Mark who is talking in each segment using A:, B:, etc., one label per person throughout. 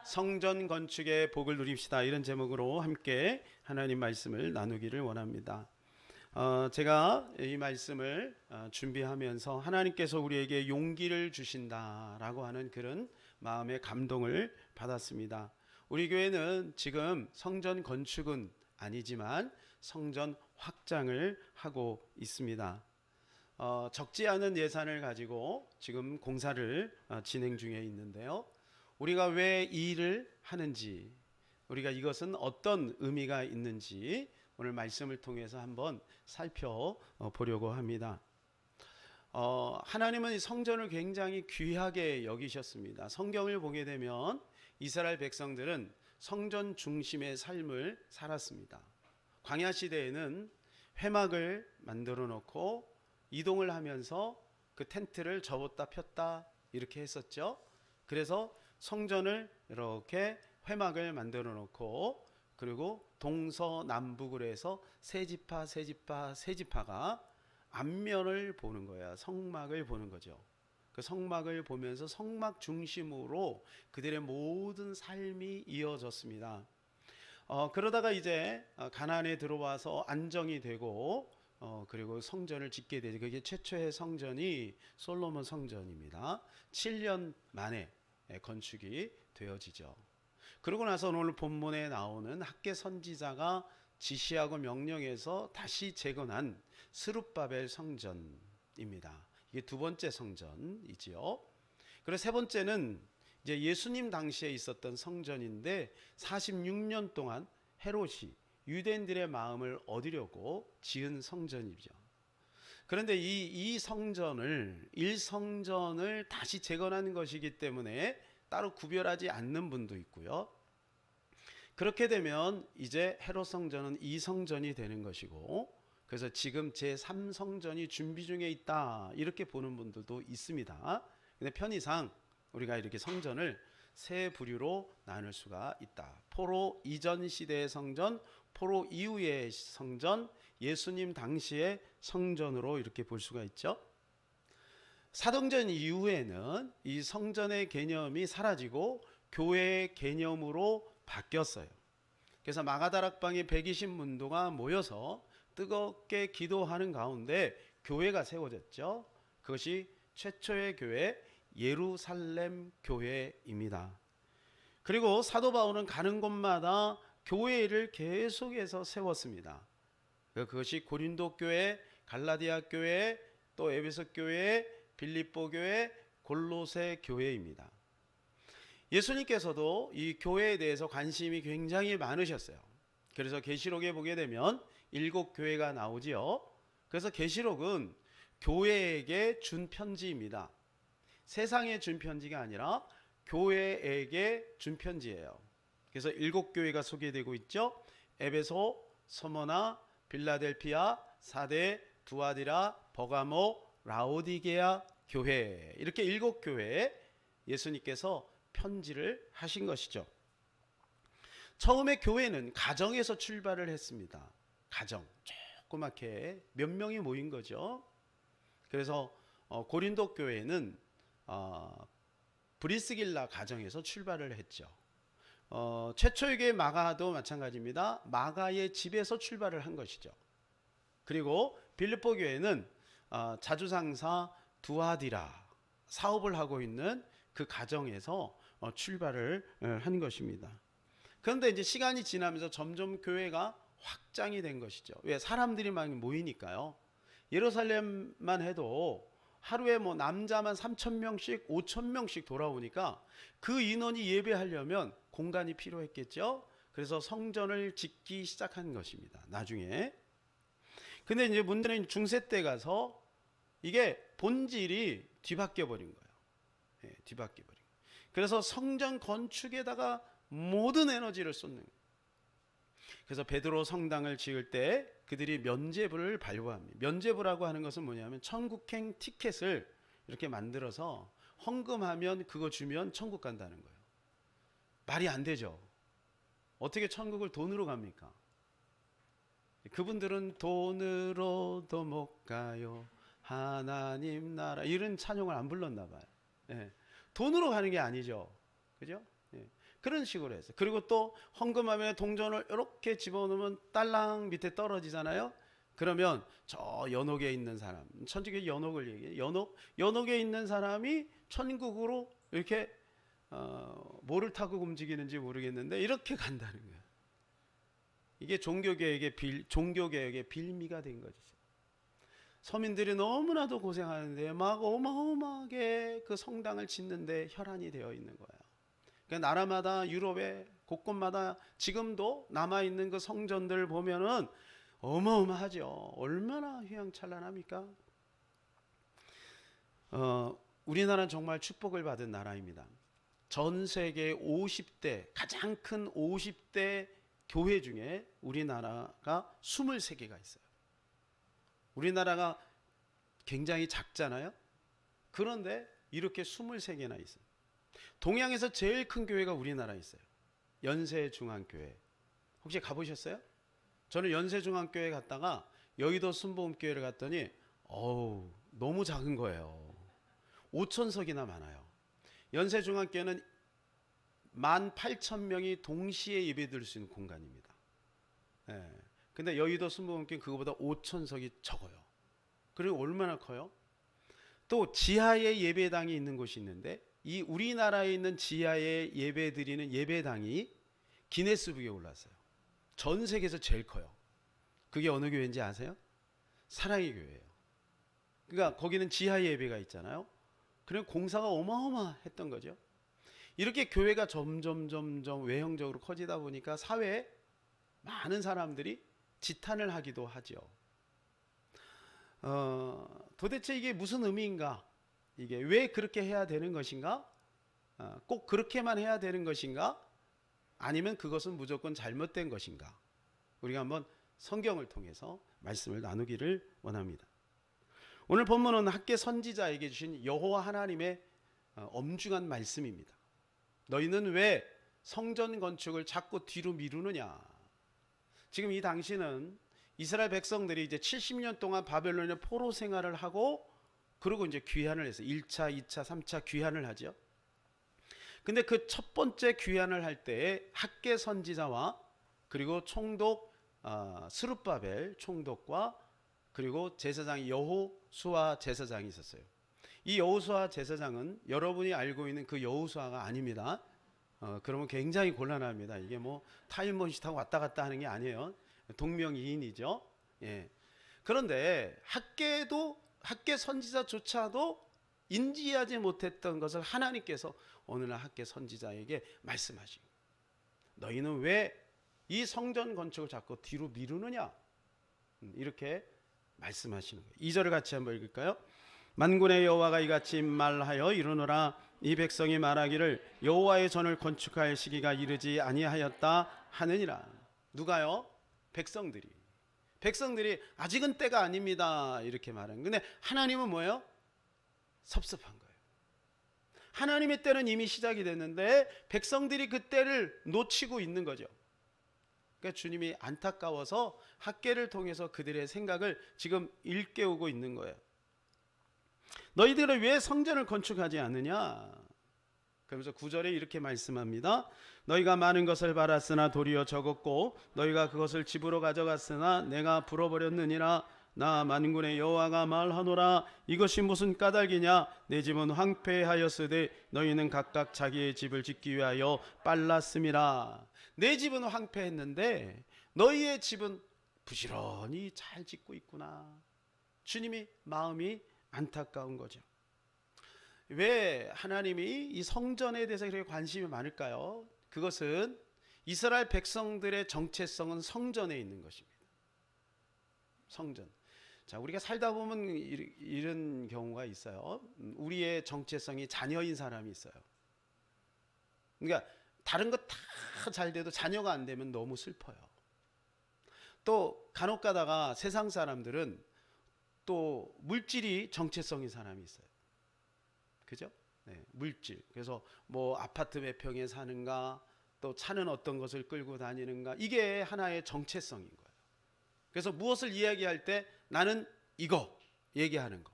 A: 성전 건축의 복을 누립시다. 이런 제목으로 함께 하나님 말씀을 나누기를 원합니다. 제가 이 말씀을 준비하면서 하나님께서 우리에게 용기를 주신다라고 하는 그런 마음의 감동을 받았습니다. 우리 교회는 지금 성전 건축은 아니지만 성전 확장을 하고 있습니다. 적지 않은 예산을 가지고 지금 공사를 진행 중에 있는데요. 우리가 왜 이 일을 하는지, 우리가 이것은 어떤 의미가 있는지 오늘 말씀을 통해서 한번 살펴보려고 합니다. 하나님은 이 성전을 굉장히 귀하게 여기셨습니다. 성경을 보게 되면 이스라엘 백성들은 성전 중심의 삶을 살았습니다. 광야 시대에는 회막을 만들어 놓고 이동을 하면서 그 텐트를 접었다 폈다 이렇게 했었죠. 그래서 성전을 이렇게 회막을 만들어 놓고, 그리고 동서남북으로 해서 세 지파가 앞면을 보는 거야. 성막을 보는 거죠. 그 성막을 보면서 성막 중심으로 그들의 모든 삶이 이어졌습니다. 그러다가 이제 가나안에 들어와서 안정이 되고, 그리고 성전을 짓게 되죠. 그게 최초의 성전이 솔로몬 성전입니다. 7년 만에 건축이 되어지죠. 그러고 나서 오늘 본문에 나오는 학개 선지자가 지시하고 명령해서 다시 재건한 스룹바벨 성전입니다. 이게 두 번째 성전이지요. 그리고 세 번째는 이제 예수님 당시에 있었던 성전인데 46년 동안 헤롯이 유대인들의 마음을 얻으려고 지은 성전이죠. 그런데 이 성전을 1성전을 다시 재건하는 것이기 때문에 따로 구별하지 않는 분도 있고요. 그렇게 되면 이제 헤롯 성전은 2성전이 되는 것이고, 그래서 지금 제3성전이 준비 중에 있다 이렇게 보는 분들도 있습니다. 근데 편의상 우리가 이렇게 성전을 세 부류로 나눌 수가 있다. 포로 이전 시대의 성전, 포로 이후의 성전, 예수님 당시의 성전으로 이렇게 볼 수가 있죠. 사도행전 이후에는 이 성전의 개념이 사라지고 교회의 개념으로 바뀌었어요. 그래서 마가다락방에 120문도가 모여서 뜨겁게 기도하는 가운데 교회가 세워졌죠. 그것이 최초의 교회 예루살렘 교회입니다. 그리고 사도 바울은 가는 곳마다 교회를 계속해서 세웠습니다. 그것이 고린도 교회, 갈라디아 교회, 또 에베소 교회, 빌립보 교회, 골로새 교회입니다. 예수님께서도 이 교회에 대해서 관심이 굉장히 많으셨어요. 그래서 계시록에 보게 되면 7교회가 나오지요. 그래서 계시록은 교회에게 준 편지입니다. 세상에 준 편지가 아니라 교회에게 준 편지예요. 그래서 7교회가 소개되고 있죠. 에베소, 서머나, 빌라델피아, 사데, 두아디라, 버가모, 라오디게아 교회, 이렇게 7교회에 예수님께서 편지를 하신 것이죠. 처음에 교회는 가정에서 출발을 했습니다. 가정, 조그맣게 몇 명이 모인 거죠. 그래서 고린도 교회는 브리스길라 가정에서 출발을 했죠. 최초의 교회 마가도 마찬가지입니다. 마가의 집에서 출발을 한 것이죠. 그리고 빌립보 교회는 자주상사 두아디라 사업을 하고 있는 그 가정에서 출발을 한 것입니다. 그런데 이제 시간이 지나면서 점점 교회가 확장이 된 것이죠. 왜? 사람들이 막 모이니까요. 예루살렘만 해도 하루에 뭐 남자만 3,000명씩 5,000명씩 돌아오니까 그 인원이 예배하려면 공간이 필요했겠죠. 그래서 성전을 짓기 시작한 것입니다. 나중에. 근데 이제 문제는 중세 때 가서 이게 본질이 뒤바뀌어 버린 거예요. 뒤바뀌어 버린 거예요. 그래서 성전 건축에다가 모든 에너지를 쏟는 거예요. 그래서 베드로 성당을 지을 때 그들이 면죄부를 발부합니다. 면죄부라고 하는 것은 뭐냐면 천국행 티켓을 이렇게 만들어서 헌금하면 그거 주면 천국 간다는 거예요. 말이 안 되죠. 어떻게 천국을 돈으로 갑니까? 그분들은 돈으로도 못 가요 하나님 나라, 이런 찬송을 안 불렀나 봐요. 돈으로 가는 게 아니죠. 그죠? 그런 식으로 했어요. 그리고 또 헌금하면 동전을 이렇게 집어넣으면 딸랑 밑에 떨어지잖아요. 그러면 저 연옥에 있는 사람, 천주교 연옥을 얘기해요. 연옥에 있는 사람이 천국으로 이렇게 뭐를 타고 움직이는지 모르겠는데 이렇게 간다는 거예요. 이게 종교개혁의 빌미가 된 거죠. 서민들이 너무나도 고생하는데 막 어마어마하게 그 성당을 짓는데 혈안이 되어 있는 거예요. 그러니까 나라마다 유럽의 곳곳마다 지금도 남아있는 그 성전들 보면은 어마어마하죠. 얼마나 휘황찬란합니까? 우리나라는 정말 축복을 받은 나라입니다. 전 세계 50대 가장 큰 50대 교회 중에 우리나라가 23개가 있어요. 우리나라가 굉장히 작잖아요. 그런데 이렇게 23개나 있어요. 동양에서 제일 큰 교회가 우리나라에 있어요. 연세중앙교회. 혹시 가보셨어요? 저는 연세중앙교회 갔다가 여의도 순복음교회를 갔더니 너무 작은 거예요. 5,000석이나 많아요. 연세중앙교회는 18,000명이 동시에 예배드릴 수 있는 공간입니다. 근데 여의도 순복음교회는 그거보다 5,000석이 적어요. 그리고 얼마나 커요? 또 지하에 예배당이 있는 곳이 있는데 이 우리나라에 있는 지하에 예배드리는 예배당이 기네스북에 올랐어요. 전 세계에서 제일 커요. 그게 어느 교회인지 아세요? 사랑의 교회예요. 그러니까 거기는 지하 예배가 있잖아요. 그럼 공사가 어마어마했던 거죠. 이렇게 교회가 점점 외형적으로 커지다 보니까 사회에 많은 사람들이 지탄을 하기도 하죠. 도대체 이게 무슨 의미인가? 이게 왜 그렇게 해야 되는 것인가? 꼭 그렇게만 해야 되는 것인가? 아니면 그것은 무조건 잘못된 것인가? 우리가 한번 성경을 통해서 말씀을 나누기를 원합니다. 오늘 본문은 학개 선지자에게 주신 여호와 하나님의 엄중한 말씀입니다. 너희는 왜 성전 건축을 자꾸 뒤로 미루느냐? 지금 이 당시는 이스라엘 백성들이 이제 70년 동안 바벨론의 포로 생활을 하고 그리고 이제 귀환을 해서 1차, 2차, 3차 귀환을 하죠. 근데 그 첫 번째 귀환을 할 때에 학개 선지자와 그리고 총독 스룹바벨 총독과 그리고 제사장 여호수아 제사장이 있었어요. 이 여호수아 제사장은 여러분이 알고 있는 그 여호수아가 아닙니다. 그러면 굉장히 곤란합니다. 이게 뭐 타임머신 타고 왔다 갔다 하는 게 아니에요. 동명이인이죠. 예. 그런데 학개 선지자조차도 인지하지 못했던 것을 하나님께서 어느 날 학개 선지자에게 말씀하시고 너희는 왜 이 성전 건축을 자꾸 뒤로 미루느냐? 이렇게 말씀하시는 거예요. 2절을 같이 한번 읽을까요? 만군의 여호와가 이같이 말하여 이르노라 이 백성이 말하기를 여호와의 전을 건축할 시기가 이르지 아니하였다 하느니라. 누가요? 백성들이 아직은 때가 아닙니다 이렇게 말하는. 근데 하나님은 뭐예요? 섭섭한 거예요. 하나님의 때는 이미 시작이 됐는데 백성들이 그 때를 놓치고 있는 거죠. 그러니까 주님이 안타까워서 학개를 통해서 그들의 생각을 지금 일깨우고 있는 거예요. 너희들은 왜 성전을 건축하지 않느냐? 그러면서 9절에 이렇게 말씀합니다. 너희가 많은 것을 바랐으나 도리어 적었고 너희가 그것을 집으로 가져갔으나 내가 불어버렸느니라. 나 만군의 여호와가 말하노라 이것이 무슨 까닭이냐? 내 집은 황폐하였으되 너희는 각각 자기의 집을 짓기 위하여 빨랐음이라. 내 집은 황폐했는데 너희의 집은 부지런히 잘 짓고 있구나. 주님이 마음이 안타까운 거죠. 왜 하나님이 이 성전에 대해서 그렇게 관심이 많을까요? 그것은 이스라엘 백성들의 정체성은 성전에 있는 것입니다. 성전. 자, 우리가 살다 보면 이런 경우가 있어요. 우리의 정체성이 자녀인 사람이 있어요. 그러니까 다른 거 다 잘 돼도 자녀가 안 되면 너무 슬퍼요. 또 간혹 가다가 세상 사람들은 또 물질이 정체성인 사람이 있어요. 그죠? 네, 물질. 그래서 뭐 아파트 몇 평에 사는가, 또 차는 어떤 것을 끌고 다니는가, 이게 하나의 정체성인 거예요. 그래서 무엇을 이야기할 때 나는 이거 얘기하는 거.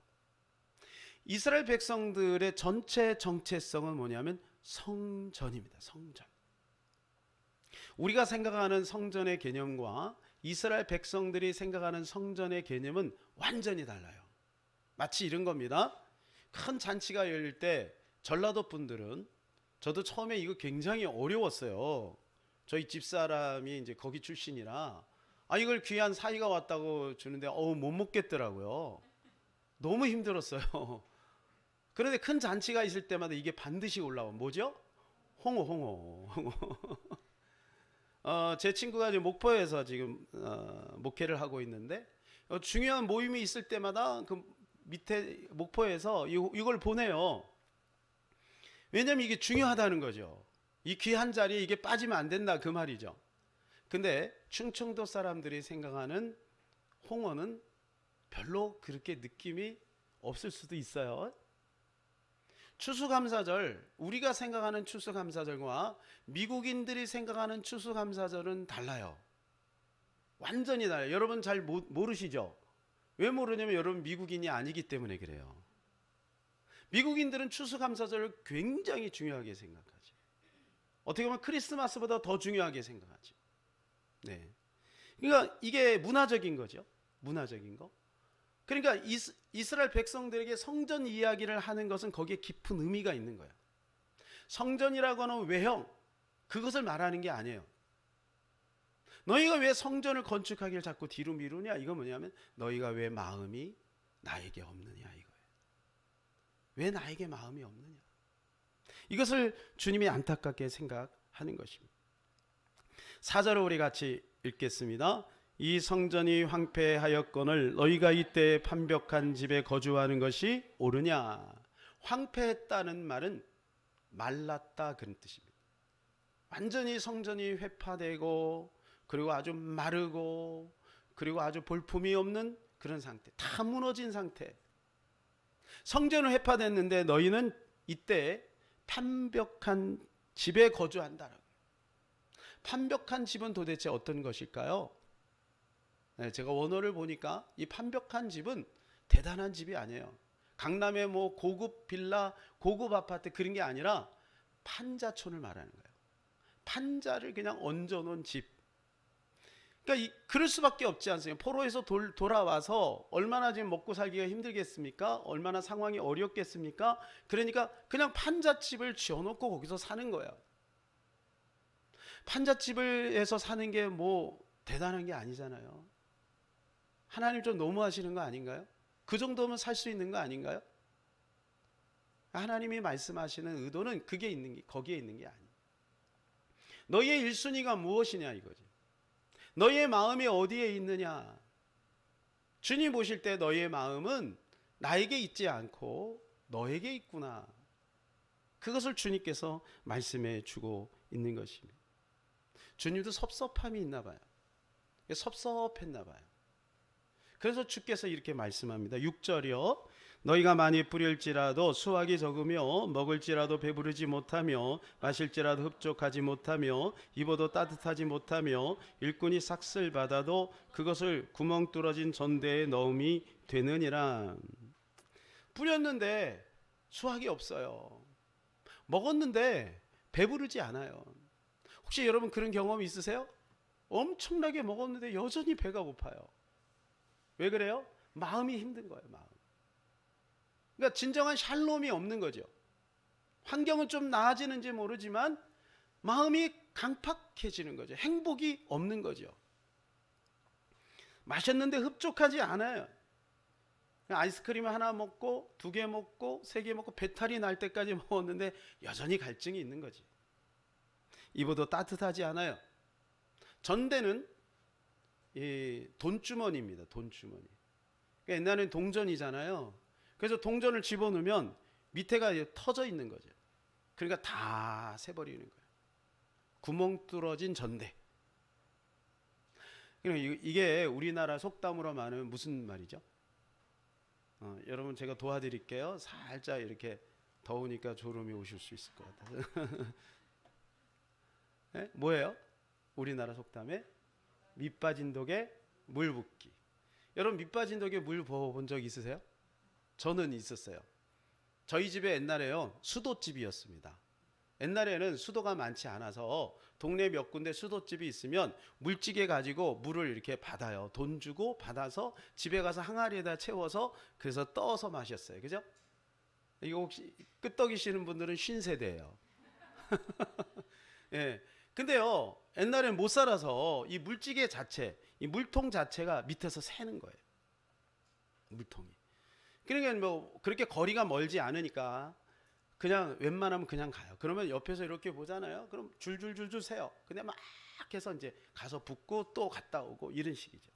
A: 이스라엘 백성들의 전체 정체성은 뭐냐면 성전입니다. 성전. 우리가 생각하는 성전의 개념과 이스라엘 백성들이 생각하는 성전의 개념은 완전히 달라요. 마치 이런 겁니다. 큰 잔치가 열릴 때 전라도 분들은, 저도 처음에 이거 굉장히 어려웠어요. 저희 집사람이 이제 거기 출신이라 이걸 귀한 사이가 왔다고 주는데 못 먹겠더라고요. 너무 힘들었어요. 그런데 큰 잔치가 있을 때마다 이게 반드시 올라와. 뭐죠? 홍어. 제 친구가 이제 목포에서 지금 목회를 하고 있는데, 중요한 모임이 있을 때마다 그 밑에 목포에서 이걸 보내요. 왜냐면 이게 중요하다는 거죠. 이 귀한 자리에 이게 빠지면 안 된다 그 말이죠. 근데 충청도 사람들이 생각하는 홍어는 별로 그렇게 느낌이 없을 수도 있어요. 추수감사절, 우리가 생각하는 추수감사절과 미국인들이 생각하는 추수감사절은 달라요. 완전히 달라요. 여러분 잘 모르시죠? 왜 모르냐면 여러분 미국인이 아니기 때문에 그래요. 미국인들은 추수감사절을 굉장히 중요하게 생각하지. 어떻게 보면 크리스마스보다 더 중요하게 생각하지. 네. 그러니까 이게 문화적인 거죠. 문화적인 거. 그러니까 이스라엘 백성들에게 성전 이야기를 하는 것은 거기에 깊은 의미가 있는 거예요. 성전이라고 하는 외형, 그것을 말하는 게 아니에요. 너희가 왜 성전을 건축하기를 자꾸 뒤로 미루냐? 이거 뭐냐면 너희가 왜 마음이 나에게 없느냐 이거예요. 왜 나에게 마음이 없느냐? 이것을 주님이 안타깝게 생각하는 것입니다. 4절을 우리 같이 읽겠습니다. 이 성전이 황폐하였거늘 너희가 이때 판벽한 집에 거주하는 것이 옳으냐? 황폐했다는 말은 말랐다 그런 뜻입니다. 완전히 성전이 회파되고 그리고 아주 마르고 그리고 아주 볼품이 없는 그런 상태, 다 무너진 상태. 성전은 회파됐는데 너희는 이때 판벽한 집에 거주한다라고. 판벽한 집은 도대체 어떤 것일까요? 네, 제가 원어를 보니까 이 판벽한 집은 대단한 집이 아니에요. 강남의 뭐 고급 빌라, 고급 아파트 그런 게 아니라 판자촌을 말하는 거예요. 판자를 그냥 얹어놓은 집. 그러니까 그럴 수밖에 없지 않습니까? 포로에서 돌아와서 얼마나 지금 먹고 살기가 힘들겠습니까? 얼마나 상황이 어렵겠습니까? 그러니까 그냥 판잣집을 지어놓고 거기서 사는 거예요. 판잣집에서 사는 게 뭐 대단한 게 아니잖아요. 하나님 좀 너무하시는 거 아닌가요? 그 정도면 살 수 있는 거 아닌가요? 하나님이 말씀하시는 의도는 그게 있는 게, 거기에 있는 게 아니에요. 너희의 1순위가 무엇이냐 이거지. 너희의 마음이 어디에 있느냐? 주님 보실 때 너희의 마음은 나에게 있지 않고 너에게 있구나. 그것을 주님께서 말씀해 주고 있는 것입니다. 주님도 섭섭함이 있나 봐요. 섭섭했나 봐요. 그래서 주께서 이렇게 말씀합니다. 6절이요. 너희가 많이 뿌릴지라도 수확이 적으며 먹을지라도 배부르지 못하며 마실지라도 흡족하지 못하며 입어도 따뜻하지 못하며 일꾼이 삭슬 받아도 그것을 구멍 뚫어진 전대에 넣음이 되느니라. 뿌렸는데 수확이 없어요. 먹었는데 배부르지 않아요. 혹시 여러분 그런 경험 있으세요? 엄청나게 먹었는데 여전히 배가 고파요. 왜 그래요? 마음이 힘든 거예요. 마음. 그러니까 진정한 샬롬이 없는 거죠. 환경은 좀 나아지는지 모르지만 마음이 강팍해지는 거죠. 행복이 없는 거죠. 마셨는데 흡족하지 않아요. 아이스크림 하나 먹고 2개 먹고 3개 먹고 배탈이 날 때까지 먹었는데 여전히 갈증이 있는 거지. 입어도 따뜻하지 않아요. 전대는 이 돈주머니입니다. 돈주머니. 그러니까 옛날에는 동전이잖아요. 그래서 동전을 집어넣으면 밑에가 터져 있는 거죠. 그러니까 다 새버리는 거예요. 구멍 뚫어진 전대. 그러니까 이게 우리나라 속담으로 말하면 무슨 말이죠? 여러분 제가 도와드릴게요. 살짝 이렇게 더우니까 졸음이 오실 수 있을 것 같아서. 네? 뭐예요? 우리나라 속담에 밑 빠진 독에 물 붓기. 여러분 밑 빠진 독에 물 부어본 적 있으세요? 저는 있었어요. 저희 집에 옛날에요 수도집이었습니다. 옛날에는 수도가 많지 않아서 동네 몇 군데 수도집이 있으면 물찌개 가지고 물을 이렇게 받아요. 돈 주고 받아서 집에 가서 항아리에다 채워서 그래서 떠서 마셨어요. 그죠? 이거 혹시 끄떡이시는 분들은 신세대예요. 예. 근데요, 옛날엔 못 살아서 이 물찌개 자체, 이 물통 자체가 밑에서 새는 거예요. 물통이. 그러니까 뭐 그렇게 거리가 멀지 않으니까 그냥 웬만하면 그냥 가요. 그러면 옆에서 이렇게 보잖아요. 그럼 줄줄줄줄 세요. 근데 막 해서 이제 가서 붓고 또 갔다 오고 이런 식이죠.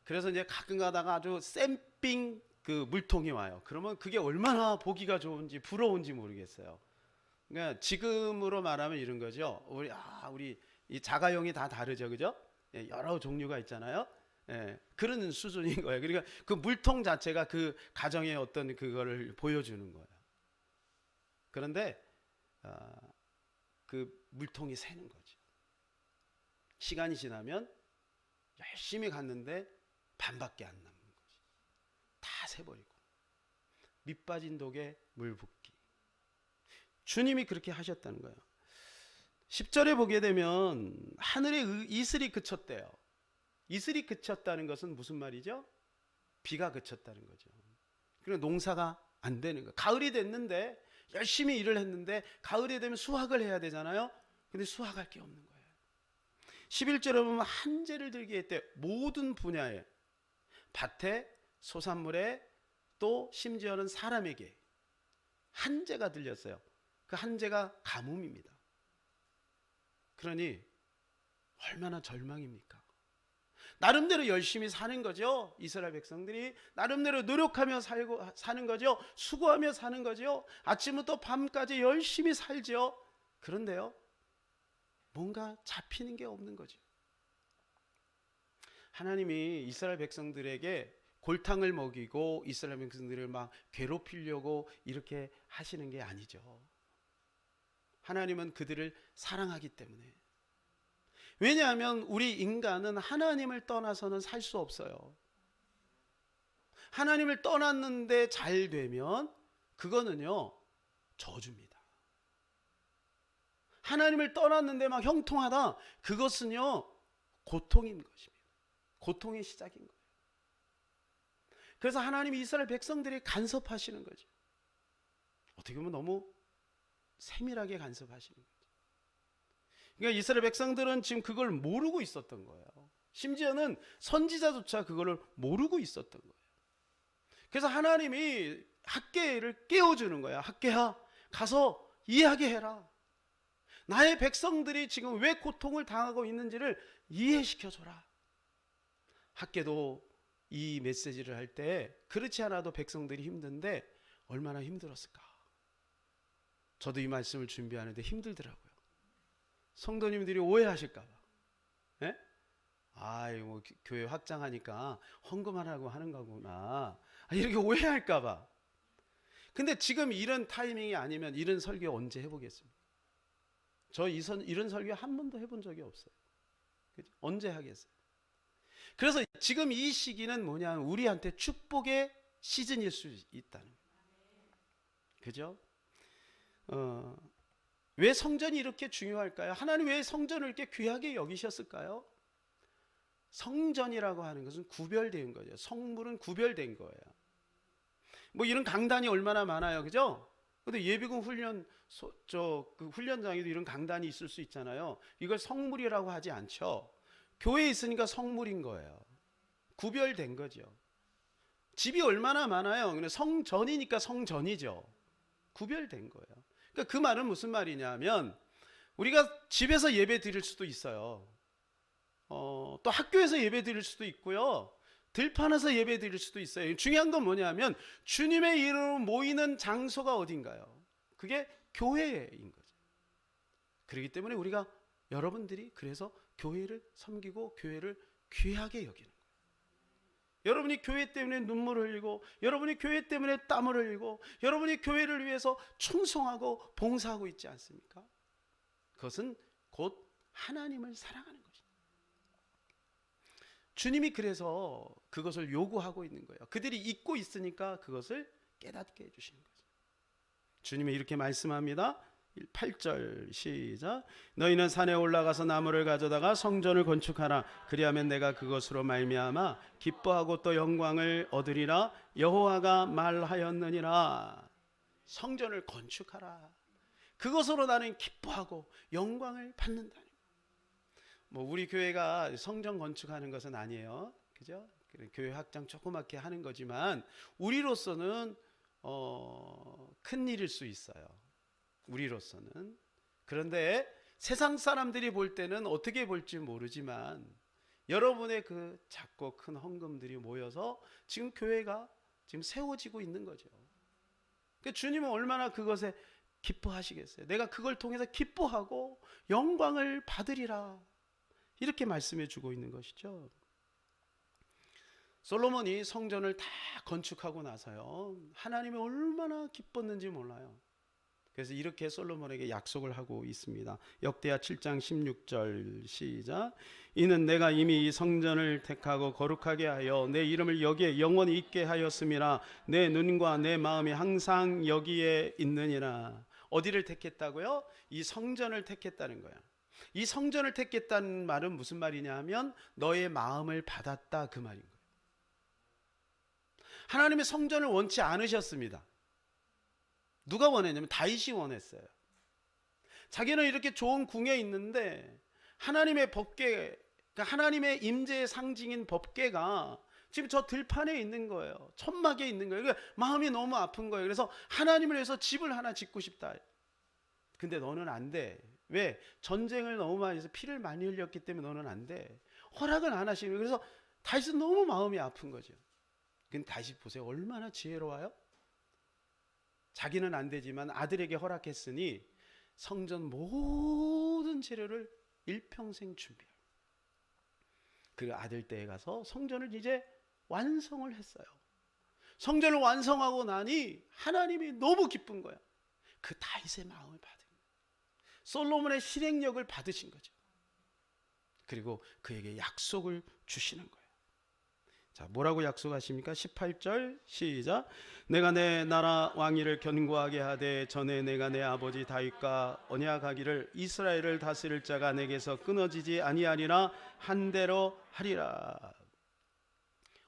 A: 그래서 이제 가끔 가다가 아주 쌤빙 그 물통이 와요. 그러면 그게 얼마나 보기가 좋은지 부러운지 모르겠어요. 그러니까 지금으로 말하면 이런 거죠. 우리 이 자가용이 다 다르죠, 그죠? 예, 여러 종류가 있잖아요. 예, 그런 수준인 거예요. 그러니까 그 물통 자체가 그 가정의 어떤 그거를 보여주는 거예요. 그런데 그 물통이 새는 거죠. 시간이 지나면 열심히 갔는데 반밖에 안 남는 거지. 다 새버리고 밑 빠진 독에 물 붓기. 주님이 그렇게 하셨다는 거예요. 10절에 보게 되면 하늘의 이슬이 그쳤대요. 이슬이 그쳤다는 것은 무슨 말이죠? 비가 그쳤다는 거죠. 그리고 농사가 안 되는 거예요. 가을이 됐는데 열심히 일을 했는데 가을이 되면 수확을 해야 되잖아요. 근데 수확할 게 없는 거예요. 11절에 보면 한재를 들게 했대. 모든 분야에, 밭에, 소산물에, 또 심지어는 사람에게 한재가 들렸어요. 그 한재가 가뭄입니다. 그러니 얼마나 절망입니까? 나름대로 열심히 사는 거죠. 이스라엘 백성들이 나름대로 노력하며 사는 거죠. 수고하며 사는 거죠. 아침부터 밤까지 열심히 살죠. 그런데요, 뭔가 잡히는 게 없는 거죠. 하나님이 이스라엘 백성들에게 골탕을 먹이고 이스라엘 백성들을 막 괴롭히려고 이렇게 하시는 게 아니죠. 하나님은 그들을 사랑하기 때문에. 왜냐하면 우리 인간은 하나님을 떠나서는 살 수 없어요. 하나님을 떠났는데 잘 되면 그거는요, 저주입니다. 하나님을 떠났는데 막 형통하다, 그것은요, 고통인 것입니다. 고통의 시작인 거예요. 그래서 하나님이 이스라엘 백성들이 간섭하시는 거죠. 어떻게 보면 너무 세밀하게 간섭하시는 거죠. 그러니까 이스라엘 백성들은 지금 그걸 모르고 있었던 거예요. 심지어는 선지자조차 그걸 모르고 있었던 거예요. 그래서 하나님이 학개를 깨워주는 거야. 학개야, 가서 이해하게 해라. 나의 백성들이 지금 왜 고통을 당하고 있는지를 이해시켜줘라. 학개도 이 메시지를 할 때 그렇지 않아도 백성들이 힘든데 얼마나 힘들었을까. 저도 이 말씀을 준비하는데 힘들더라고요. 성도님들이 오해하실까 봐. 예? 뭐 교회 확장하니까 헌금하라고 하는 거구나. 이렇게 오해할까 봐. 근데 지금 이런 타이밍이 아니면 이런 설교 언제 해보겠습니까? 저 이런 설교 한 번도 해본 적이 없어요. 그죠? 언제 하겠어요? 그래서 지금 이 시기는 뭐냐면 우리한테 축복의 시즌일 수 있다는 거예요. 그죠? 왜 성전이 이렇게 중요할까요? 하나님 왜 성전을 이렇게 귀하게 여기셨을까요? 성전이라고 하는 것은 구별된 거죠. 성물은 구별된 거예요. 뭐 이런 강단이 얼마나 많아요, 그죠? 근데 예비군 그 훈련장에도 이런 강단이 있을 수 있잖아요. 이걸 성물이라고 하지 않죠. 교회에 있으니까 성물인 거예요. 구별된 거죠. 집이 얼마나 많아요. 근데 성전이니까 성전이죠. 구별된 거예요. 그러니까 그 말은 무슨 말이냐면 우리가 집에서 예배 드릴 수도 있어요. 또 학교에서 예배 드릴 수도 있고요. 들판에서 예배 드릴 수도 있어요. 중요한 건 뭐냐면 주님의 이름으로 모이는 장소가 어딘가요? 그게 교회인 거죠. 그렇기 때문에 우리가 여러분들이 그래서 교회를 섬기고 교회를 귀하게 여기는 거예요. 여러분이 교회 때문에 눈물을 흘리고 여러분이 교회 때문에 땀을 흘리고 여러분이 교회를 위해서 충성하고 봉사하고 있지 않습니까? 그것은 곧 하나님을 사랑하는 것입니다. 주님이 그래서 그것을 요구하고 있는 거예요. 그들이 잊고 있으니까 그것을 깨닫게 해주시는 거죠. 주님이 이렇게 말씀합니다. 8절 시작. 너희는 산에 올라가서 나무를 가져다가 성전을 건축하라. 그리하면 내가 그것으로 말미암아 기뻐하고 또 영광을 얻으리라. 여호와가 말하였느니라. 성전을 건축하라. 그것으로 나는 기뻐하고 영광을 받는다. 뭐 우리 교회가 성전 건축하는 것은 아니에요. 그죠? 교회 확장 조그맣게 하는 거지만 우리로서는 큰 일일 수 있어요. 우리로서는. 그런데 세상 사람들이 볼 때는 어떻게 볼지 모르지만 여러분의 그 작고 큰 헌금들이 모여서 지금 교회가 지금 세워지고 있는 거죠. 그러니까 주님은 얼마나 그것에 기뻐하시겠어요. 내가 그걸 통해서 기뻐하고 영광을 받으리라. 이렇게 말씀해 주고 있는 것이죠. 솔로몬이 성전을 다 건축하고 나서요, 하나님이 얼마나 기뻤는지 몰라요. 그래서 이렇게 솔로몬에게 약속을 하고 있습니다. 역대하 7장 16절 시작. 이는 내가 이미 이 성전을 택하고 거룩하게 하여 내 이름을 여기에 영원히 있게 하였음이라. 내 눈과 내 마음이 항상 여기에 있느니라. 어디를 택했다고요? 이 성전을 택했다는 거야. 이 성전을 택했다는 말은 무슨 말이냐 하면 너의 마음을 받았다 그 말인 거예요. 하나님의 성전을 원치 않으셨습니다. 누가 원했냐면 다윗이 원했어요. 자기는 이렇게 좋은 궁에 있는데 하나님의 법궤, 그러니까 하나님의 임재의 상징인 법궤가 지금 저 들판에 있는 거예요. 천막에 있는 거예요. 그러니까 마음이 너무 아픈 거예요. 그래서 하나님을 위해서 집을 하나 짓고 싶다. 근데 너는 안 돼. 왜? 전쟁을 너무 많이 해서 피를 많이 흘렸기 때문에 너는 안 돼. 허락을 안 하시는 거예요. 그래서 다윗은 너무 마음이 아픈 거죠. 근데 다시 보세요. 얼마나 지혜로워요? 자기는 안 되지만 아들에게 허락했으니 성전 모든 재료를 일평생 준비해요. 그 아들 때에 가서 성전을 이제 완성을 했어요. 성전을 완성하고 나니 하나님이 너무 기쁜 거야. 그 다윗의 마음을 받은 거예요. 솔로몬의 실행력을 받으신 거죠. 그리고 그에게 약속을 주시는 거예요. 자, 뭐라고 약속하십니까? 18절 시작. 내가 내 나라 왕위를 견고하게 하되 전에 내가 내 아버지 다윗과 언약하기를 이스라엘을 다스릴 자가 내게서 끊어지지 아니하리라 한 대로 하리라.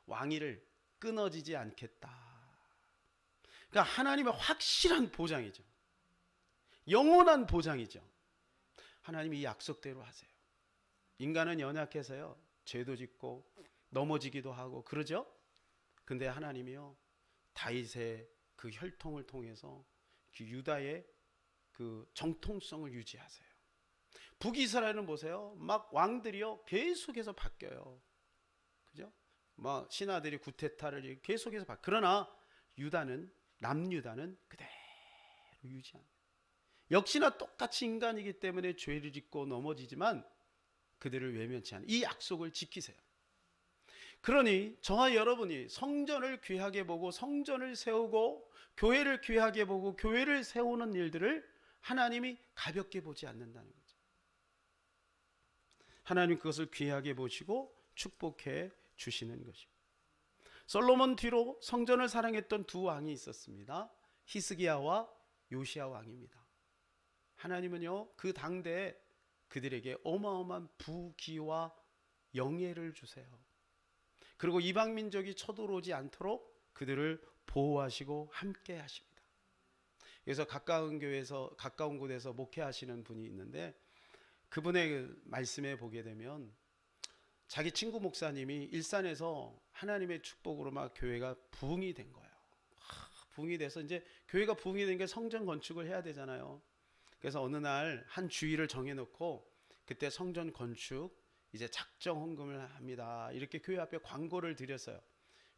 A: 왕위를 끊어지지 않겠다. 그러니까 하나님의 확실한 보장이죠. 영원한 보장이죠. 하나님이 이 약속대로 하세요. 인간은 연약해서요, 죄도 짓고 넘어지기도 하고 그러죠. 근데 하나님이요, 다윗의 그 혈통을 통해서 그 유다의 그 정통성을 유지하세요. 북이스라엘은 보세요. 막 왕들이요 계속해서 바뀌어요. 그죠? 막 신하들이 구테타를 계속해서 바뀌어요. 그러나 유다는, 남유다는 그대로 유지합니다. 역시나 똑같이 인간이기 때문에 죄를 짓고 넘어지지만 그들을 외면치 않는 이 약속을 지키세요. 그러니 저와 여러분이 성전을 귀하게 보고 성전을 세우고 교회를 귀하게 보고 교회를 세우는 일들을 하나님이 가볍게 보지 않는다는 거죠. 하나님 그것을 귀하게 보시고 축복해 주시는 것입니다. 솔로몬 뒤로 성전을 사랑했던 두 왕이 있었습니다. 히스기야와 요시야 왕입니다. 하나님은요, 그 당대에 그들에게 어마어마한 부귀와 영예를 주세요. 그리고 이방 민족이 쳐들어오지 않도록 그들을 보호하시고 함께 하십니다. 그래서 가까운 곳에서 목회하시는 분이 있는데 그분의 말씀에 보게 되면 자기 친구 목사님이 일산에서 하나님의 축복으로 막 교회가 부흥이 된 거예요. 부흥이 돼서 이제 교회가 부흥이 된 게 성전 건축을 해야 되잖아요. 그래서 어느 날 한 주일을 정해놓고 그때 성전 건축 이제 작정 헌금을 합니다. 이렇게 교회 앞에 광고를 드렸어요.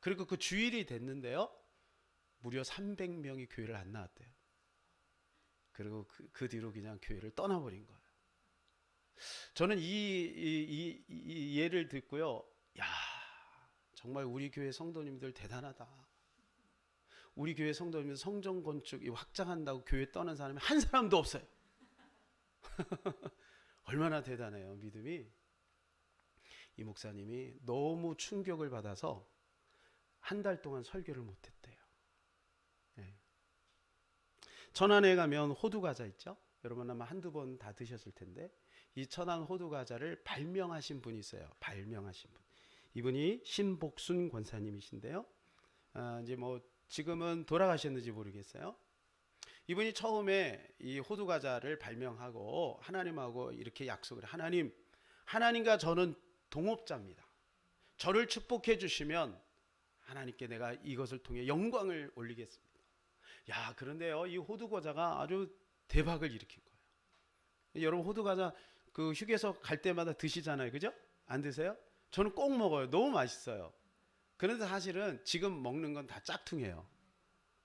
A: 그리고 그 주일이 됐는데요, 무려 300명이 교회를 안 나왔대요. 그리고 그 뒤로 그냥 교회를 떠나버린 거예요. 저는 이 예를 듣고요, 야, 정말 우리 교회 성도님들 대단하다. 우리 교회 성도님들 성전 건축 확장한다고 교회 떠난 사람이 한 사람도 없어요. 얼마나 대단해요, 믿음이. 이 목사님이 너무 충격을 받아서 한 달 동안 설교를 못했대요. 네. 천안에 가면 호두과자 있죠? 여러분 아마 한두 번 다 드셨을 텐데 이 천안 호두과자를 발명하신 분이 있어요. 발명하신 분. 이분이 신복순 권사님이신데요. 이제 뭐 지금은 돌아가셨는지 모르겠어요. 이분이 처음에 이 호두과자를 발명하고 하나님하고 이렇게 약속을 해요. 하나님과 저는 동업자입니다. 저를 축복해 주시면 하나님께 내가 이것을 통해 영광을 올리겠습니다. 야, 그런데요, 이 호두과자가 아주 대박을 일으킨 거예요. 여러분 호두과자 그 휴게소 갈 때마다 드시잖아요, 그죠? 안 드세요? 저는 꼭 먹어요. 너무 맛있어요. 그런데 사실은 지금 먹는 건 다 짝퉁이에요.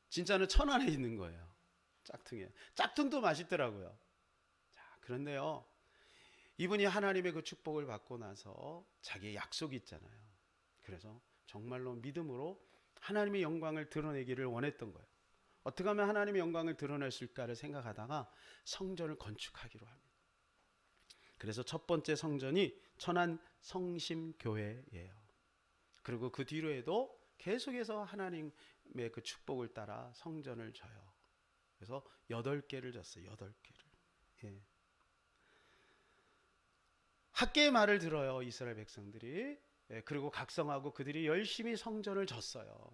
A: 진짜는 천안에 있는 거예요. 짝퉁이에요. 짝퉁도 맛있더라고요. 자, 그런데요, 이분이 하나님의 그 축복을 받고 나서 자기의 약속이 있잖아요. 그래서 정말로 믿음으로 하나님의 영광을 드러내기를 원했던 거예요. 어떻게 하면 하나님의 영광을 드러낼 수 있을까를 생각하다가 성전을 건축하기로 합니다. 그래서 첫 번째 성전이 천안 성심교회예요. 그리고 그 뒤로에도 계속해서 하나님의 그 축복을 따라 성전을 져요. 그래서 8개를 졌어요. 8개를. 예. 학개의 말을 들어요, 이스라엘 백성들이. 예, 그리고 각성하고 그들이 열심히 성전을 졌어요.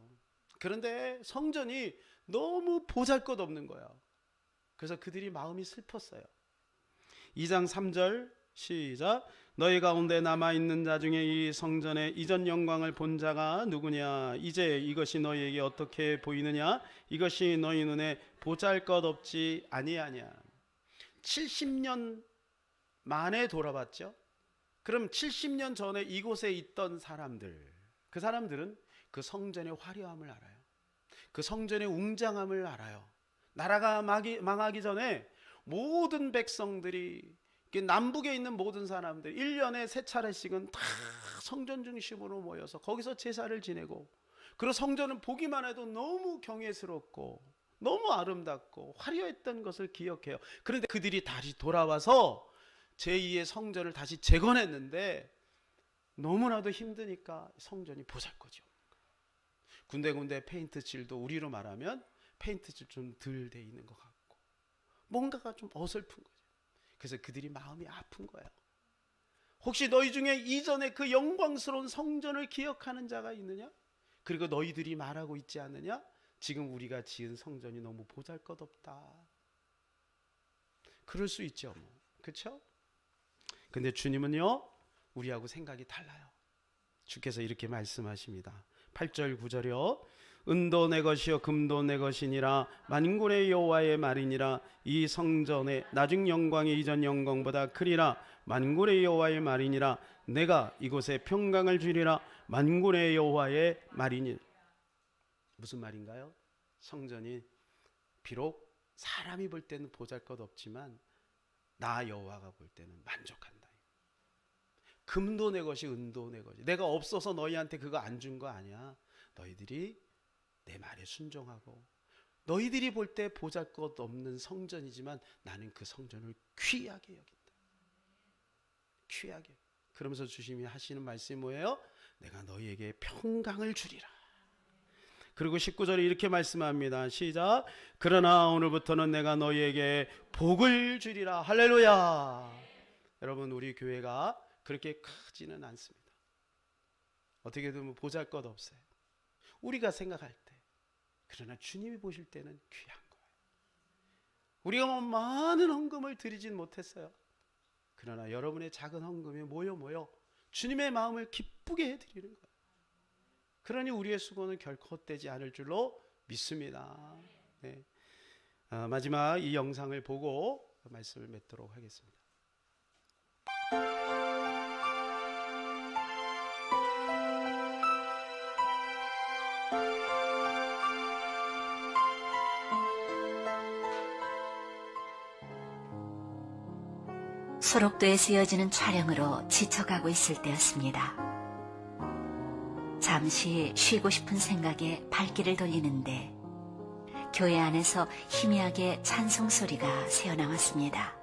A: 그런데 성전이 너무 보잘것없는 거예요. 그래서 그들이 마음이 슬펐어요. 2장 3절 시작. 너희 가운데 남아있는 자 중에 이 성전의 이전 영광을 본 자가 누구냐? 이제 이것이 너희에게 어떻게 보이느냐? 이것이 너희 눈에 보잘것없지 아니하냐? 70년 만에 돌아봤죠. 그럼 70년 전에 이곳에 있던 사람들, 그 사람들은 그 성전의 화려함을 알아요. 그 성전의 웅장함을 알아요. 나라가 망하기 전에 모든 백성들이, 남북에 있는 모든 사람들 1년에 3차례씩은 다 성전 중심으로 모여서 거기서 제사를 지내고, 그리고 성전은 보기만 해도 너무 경외스럽고 너무 아름답고 화려했던 것을 기억해요. 그런데 그들이 다시 돌아와서 제2의 성전을 다시 재건했는데 너무나도 힘드니까 성전이 보잘것이 없는 거예요. 군데군데 페인트칠도 우리로 말하면 페인트칠 좀 덜 돼 있는 것 같고 뭔가가 좀 어설픈 거죠. 그래서 그들이 마음이 아픈 거예요. 혹시 너희 중에 이전에 그 영광스러운 성전을 기억하는 자가 있느냐? 그리고 너희들이 말하고 있지 않느냐? 지금 우리가 지은 성전이 너무 보잘것없다. 그럴 수 있죠, 뭐. 그렇죠? 근데 주님은요, 우리하고 생각이 달라요. 주께서 이렇게 말씀하십니다. 8절 9절이요. 은도 내 것이요 금도 내 것이니라. 만군의 여호와의 말이니라. 이 성전의 나중 영광이 이전 영광보다 크리라. 만군의 여호와의 말이니라. 내가 이곳에 평강을 주리라. 만군의 여호와의 말이니. 무슨 말인가요? 성전이 비록 사람이 볼 때는 보잘것없지만 나 여호와가 볼 때는 만족한다. 금도 내 것이 은도 내 것이. 내가 없어서 너희한테 그거 안 준 거 아니야. 너희들이 내 말에 순종하고, 너희들이 볼 때 보잘것없는 성전이지만 나는 그 성전을 귀하게 여긴다. 귀하게. 그러면서 주님이 하시는 말씀이 뭐예요? 내가 너희에게 평강을 주리라. 그리고 19절에 이렇게 말씀합니다. 시작. 그러나 오늘부터는 내가 너희에게 복을 주리라. 할렐루야. 여러분, 우리 교회가 그렇게 크지는 않습니다. 어떻게 보면 보잘것없어요, 우리가 생각할 때. 그러나 주님이 보실 때는 귀한 거예요. 우리가 뭐 많은 헌금을 드리진 못했어요. 그러나 여러분의 작은 헌금이 모여 주님의 마음을 기쁘게 해드리는 거예요. 그러니 우리의 수고는 결코 헛되지 않을 줄로 믿습니다. 네. 마지막 이 영상을 보고 말씀을 맺도록 하겠습니다.
B: 소록도에서 이어지는 촬영으로 지쳐가고 있을 때였습니다. 잠시 쉬고 싶은 생각에 발길을 돌리는데 교회 안에서 희미하게 찬송 소리가 새어나왔습니다.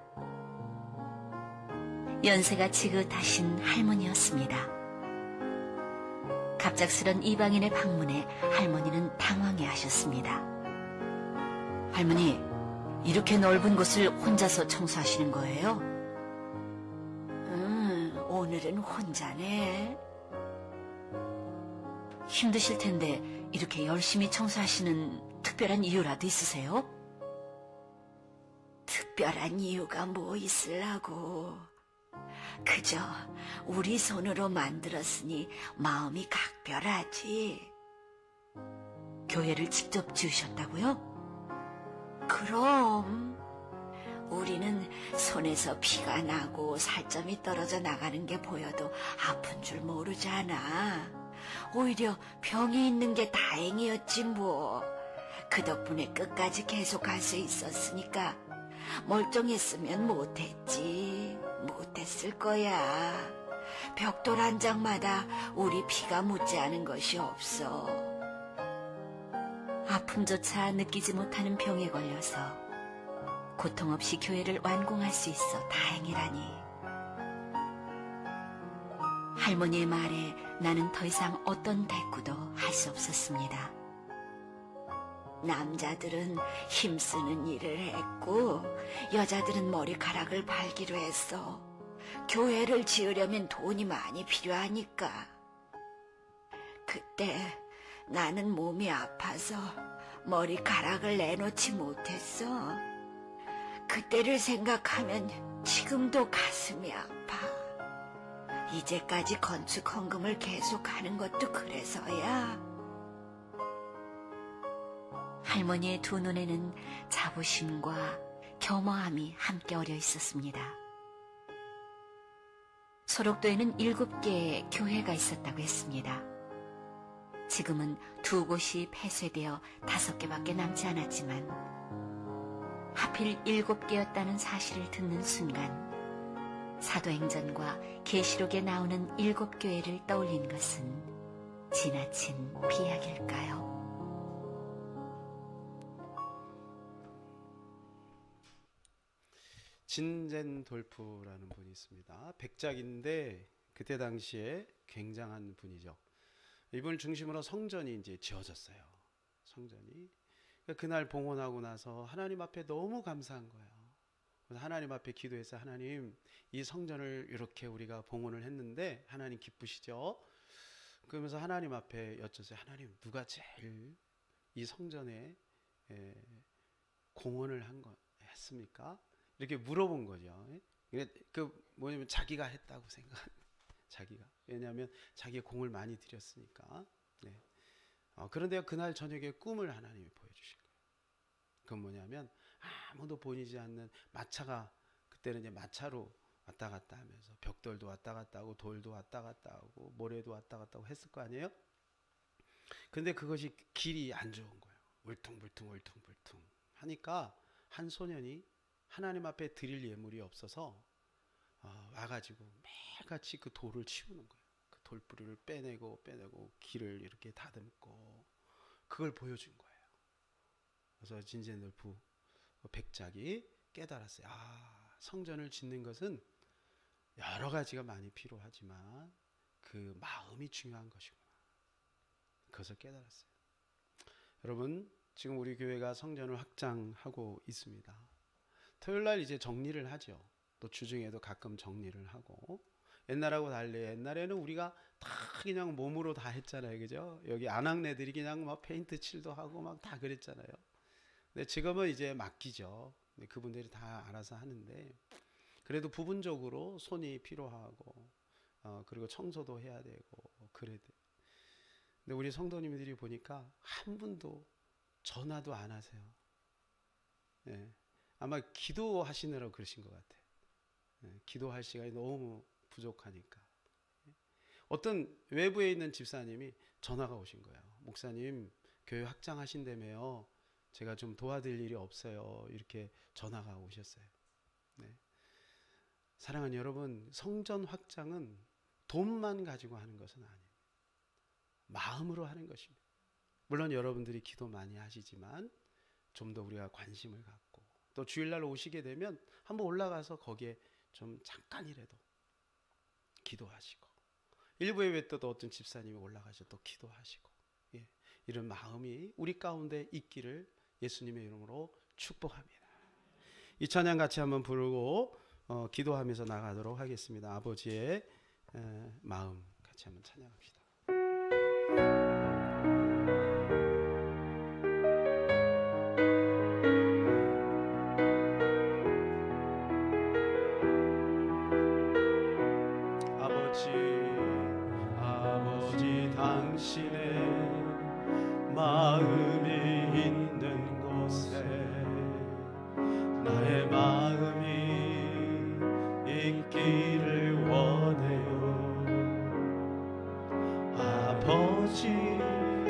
B: 연세가 지긋하신 할머니였습니다. 갑작스런 이방인의 방문에 할머니는 당황해 하셨습니다. 할머니, 이렇게 넓은 곳을 혼자서 청소하시는 거예요? 오늘은 혼자네. 힘드실 텐데 이렇게 열심히 청소하시는 특별한 이유라도 있으세요? 특별한 이유가 뭐 있으려고. 그저 우리 손으로 만들었으니 마음이 각별하지. 교회를 직접 지으셨다고요? 그럼 우리는 손에서 피가 나고 살점이 떨어져 나가는 게 보여도 아픈 줄 모르잖아. 오히려 병이 있는 게 다행이었지 뭐. 그 덕분에 끝까지 계속할 수 있었으니까. 멀쩡했으면 못했지. 못했을 거야. 벽돌 한 장마다 우리 피가 묻지 않은 것이 없어. 아픔조차 느끼지 못하는 병에 걸려서 고통 없이 교회를 완공할 수 있어 다행이라니. 할머니의 말에 나는 더 이상 어떤 대꾸도 할 수 없었습니다. 남자들은 힘쓰는 일을 했고 여자들은 머리카락을 발기로 했어. 교회를 지으려면 돈이 많이 필요하니까. 그때 나는 몸이 아파서 머리카락을 내놓지 못했어. 그때를 생각하면 지금도 가슴이 아파. 이제까지 건축 헌금을 계속하는 것도 그래서야. 할머니의 두 눈에는 자부심과 겸허함이 함께 어려 있었습니다. 소록도에는 7개의 교회가 있었다고 했습니다. 지금은 2곳이 폐쇄되어 5개밖에 남지 않았지만 하필 7개였다는 사실을 듣는 순간 사도행전과 계시록에 나오는 7교회를 떠올린 것은 지나친 비약일까요?
A: 진젠돌프라는 분이 있습니다. 백작인데 그때 당시에 굉장한 분이죠. 이분을 중심으로 성전이 이제 지어졌어요. 성전이. 그러니까 그날 봉헌하고 나서 하나님 앞에 너무 감사한 거예요. 그래서 하나님 앞에 기도해서 하나님 이 성전을 이렇게 우리가 봉헌을 했는데 하나님 기쁘시죠? 그러면서 하나님 앞에 여쭸어요. 하나님 누가 제일 이 성전에 공헌을 했습니까? 이렇게 물어본 거죠. 그 뭐냐면 자기가 했다고 생각. 자기가. 왜냐하면 자기의 공을 많이 들였으니까. 네. 그런데 그날 저녁에 꿈을 하나님이 보여주신 거예요. 그건 뭐냐면 아무도 보이지 않는 마차가 그때는 이제 마차로 왔다 갔다 하면서 벽돌도 왔다 갔다 하고 돌도 왔다 갔다 하고 모래도 왔다 갔다 하고 했을 거 아니에요? 근데 그것이 길이 안 좋은 거예요. 울퉁불퉁 하니까 한 소년이 하나님 앞에 드릴 예물이 없어서 와가지고 매일같이 그 돌을 치우는 거예요. 그 돌뿌리를 빼내고 길을 이렇게 다듬고 그걸 보여준 거예요. 그래서 진젠돌프 백작이 깨달았어요. 성전을 짓는 것은 여러 가지가 많이 필요하지만 그 마음이 중요한 것이구나. 그것을 깨달았어요. 여러분 지금 우리 교회가 성전을 확장하고 있습니다. 토요일날 이제 정리를 하죠. 또 주중에도 가끔 정리를 하고. 옛날하고 달리 옛날에는 우리가 다 그냥 몸으로 다 했잖아요. 그죠? 여기 안학네들이 그냥 막 페인트 칠도 하고 막 다 그랬잖아요. 근데 지금은 이제 맡기죠. 그분들이 다 알아서 하는데 그래도 부분적으로 손이 필요하고 그리고 청소도 해야 되고 그래야 돼. 근데 우리 성도님들이 보니까 한 분도 전화도 안 하세요. 예. 아마 기도하시느라고 그러신 것 같아요. 기도할 시간이 너무 부족하니까. 어떤 외부에 있는 집사님이 전화가 오신 거예요. 목사님 교회 확장하신다며요. 제가 좀 도와드릴 일이 없어요. 이렇게 전화가 오셨어요. 네. 사랑하는 여러분, 성전 확장은 돈만 가지고 하는 것은 아니에요. 마음으로 하는 것입니다. 물론 여러분들이 기도 많이 하시지만 좀 더 우리가 관심을 갖고 또 주일날 오시게 되면 한번 올라가서 거기에 좀 잠깐이라도 기도하시고 일부 예배 때도 어떤 집사님이 올라가서 또 기도하시고 이런 마음이 우리 가운데 있기를 예수님의 이름으로 축복합니다. 이 찬양 같이 한번 부르고 기도하면서 나가도록 하겠습니다. 아버지의 마음 같이 한번 찬양합시다. 아버지 당신의 마음이 있는 곳에 나의 마음이 있기를 원해요. 아버지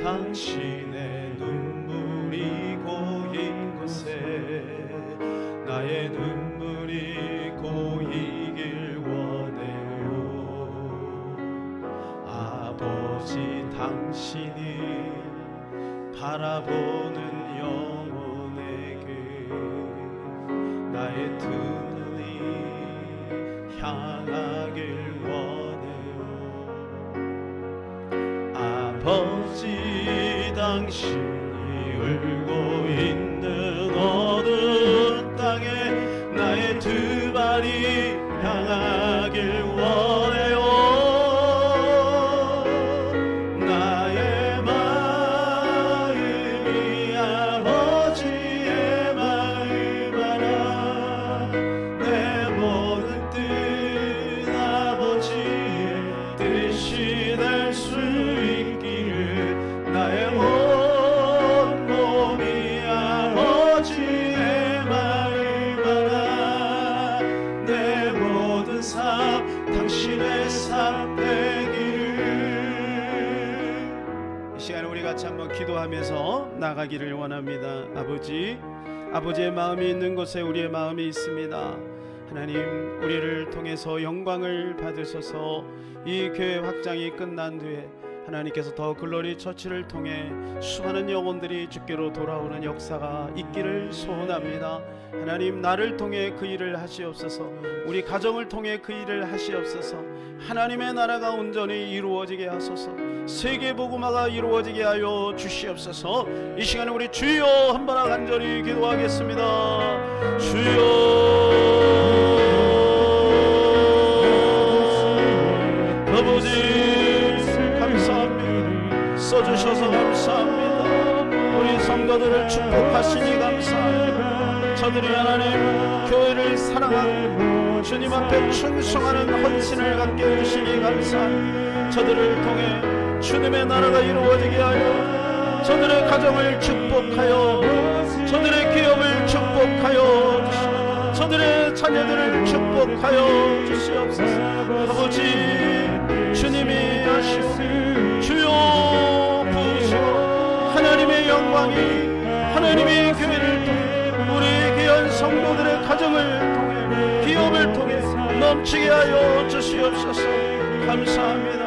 A: 당신의 눈물이 고인 곳에 나의 눈물이 고이길 원해요. 아버지 당신이 바라보는 영혼의 그 나의 두 눈이 향하길 원해요. 아버지 당신이 울고 있는 어두운 땅에 나의 두 발이 향하길 원해요. 나의 마음이 아버지의 마음 알아. 내 모든 뜻 아버지의 뜻이 될 수 있기를 나의 온 몸이 아버지의 마음 알아. 내 모든 삶 당신의 삶 되기를. 이 시간에 우리 같이 한번 기도하면서 나가기를 원합니다. 아버지의 마음이 있는 곳에 우리의 마음이 있습니다. 하나님, 우리를 통해서 영광을 받으셔서 이 교회 확장이 끝난 뒤에 하나님께서 더 글로리 처치를 통해 수많은 영혼들이 주께로 돌아오는 역사가 있기를 소원합니다. 하나님, 나를 통해 그 일을 하시옵소서. 우리 가정을 통해 그 일을 하시옵소서. 하나님의 나라가 온전히 이루어지게 하소서. 세계 복음화가 이루어지게 하여 주시옵소서. 이 시간에 우리 주여 한번 간절히 기도하겠습니다. 주여, 아버지 감사합니다. 써주셔서 감사합니다. 우리 성도들을 축복하시니 감사합니다. 저들이 하나님 교회를 사랑하고 주님 앞에 충성하는 헌신을 갖게 해주시니 감사합니다. 저들을 통해 주님의 나라가 이루어지게 하여 저들의 가정을 축복하여 저들의 기업을 축복하여 주시옵소서. 저들의 자녀들을 축복하여 주시옵소서. 아버지 주님이 하시오. 주여 부으시고 하나님의 영광이 하나님의 교회를 통해 우리 귀한 성도들의 가정을 통해 기업을 통해 넘치게 하여 주시옵소서. 감사합니다.